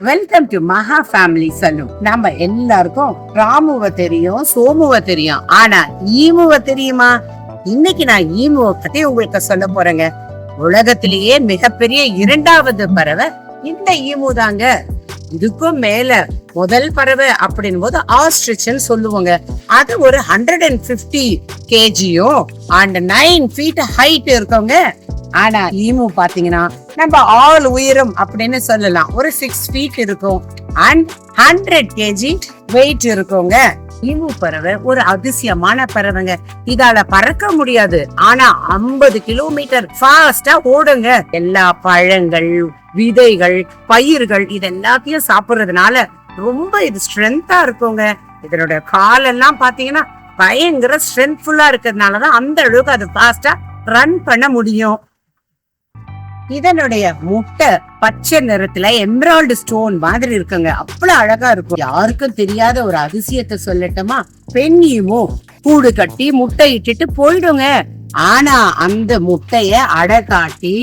Welcome to மகா family salon. நம்ம எல்லாருக்கும் ராமுவ தெரியும், சோமுவ தெரியும், ஆனா ஈமுவ தெரியுமா? இன்னைக்கு நான் ஈமுவ பத்தி உங்களுக்கு சொல்ல போறேங்க. உலகத்திலேயே மிகப்பெரிய இரண்டாவது பறவை இந்த ஈமு தாங்க. இதுக்கும் மேல முதல் பறவை அப்படின் போது ஆஸ்ட்ரிச்னு சொல்லுவாங்க. அது ஒரு 150 kgயும் அண்ட் 9 feet ஹைட் இருக்கவங்க. ஆனா ஈமு பாத்தீங்கன்னா நம்ம ஆள் உயரம் அப்படின்னு சொல்லலாம். ஒரு 6 feet இருக்கும் அண்ட் 100 kg வெயிட் இருக்குங்க. ஈமு பறவை ஒரு அதிசயமான பறவைங்க. இதால பறக்க முடியாது, ஆனா 50 கிலோமீட்டர் ஃபாஸ்டா ஓடுங்க. எல்லா பழங்கள், விதைகள், பயிர்கள் இது எல்லாத்தையும் சாப்பிடுறதுனால ரொம்ப இது ஸ்ட்ரென்த்தா இருக்குங்க. இதனோட காலெல்லாம் பாத்தீங்கன்னா பயங்கர ஸ்ட்ரென்த்ஃபுல்லா இருக்கிறதுனாலதான் அந்த அளவுக்கு அது ஃபாஸ்டா ரன் பண்ண முடியும். இதனுடைய முட்டை பச்சை நிறத்துல எம்ராய்டு ஸ்டோன் மாதிரி இருக்குங்க. அவ்வளவு அழகா இருக்கும். யாருக்கும் தெரியாத ஒரு அதிசயத்தை சொல்லட்டுமா? பெண் ஈமு கூடு கட்டி முட்டை இட்டுட்டு போயிடுங்க. ஆனா அந்த முட்டைய அடை காட்டி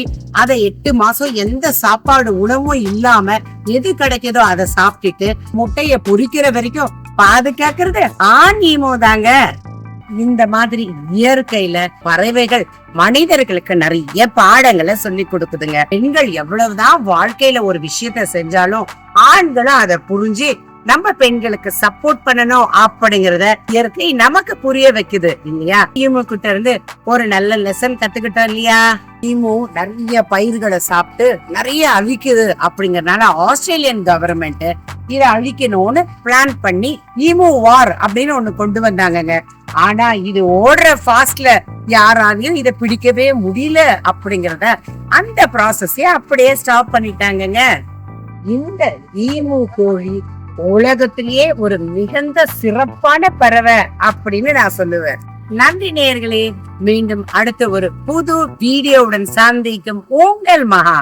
அதை 8 மாசம் எந்த சாப்பாடு உணவும் இல்லாம எது கிடைக்குதோ அதை சாப்பிட்டுட்டு முட்டைய பொரிக்கிற வரைக்கும் பாதுகாக்கிறது ஆண் ஈமு தாங்க. இந்த மாதிரி இயற்கையில பறவைகள் மனிதர்களுக்கு நிறைய பாடங்களை சொல்லி கொடுக்குதுங்க. பெண்கள் எவ்வளவுதான் வாழ்க்கையில ஒரு விஷயத்த செஞ்சாலும் ஆண்களும் அதை புரிஞ்சு நம்ம பெண்களுக்கு சப்போர்ட் பண்ணணும் அப்படிங்கறத இயற்கை நமக்கு புரிய வைக்குது இல்லையா? ஈமு கிட்ட இருந்து ஒரு நல்ல லெசன் கத்துக்கிட்டோம் இல்லையா? ஈமு நிறைய பயிர்களை சாப்பிட்டு நிறைய அழிக்குது அப்படிங்கறதுனால ஆஸ்திரேலியன் கவர்மெண்ட் இதை அழிக்கணும்னு பிளான் பண்ணி ஈமு வார் அப்படின்னு ஒண்ணு கொண்டு வந்தாங்க. ஆனா இது ஓடுற ஃபாஸ்ட்ல யாராலையும் இதை பிடிக்கவே முடியல அப்படிங்கறத அந்த ப்ராசஸே அப்படியே ஸ்டாப் பண்ணிட்டாங்க. இந்த ஈமு கோழி உலகத்திலேயே ஒரு மிகுந்த சிறப்பான பறவை அப்படின்னு நான் சொல்லுவேன். நன்றி நேயர்களே. மீண்டும் அடுத்த ஒரு புது வீடியோவுடன் சந்திக்கும் உங்கள் மகா.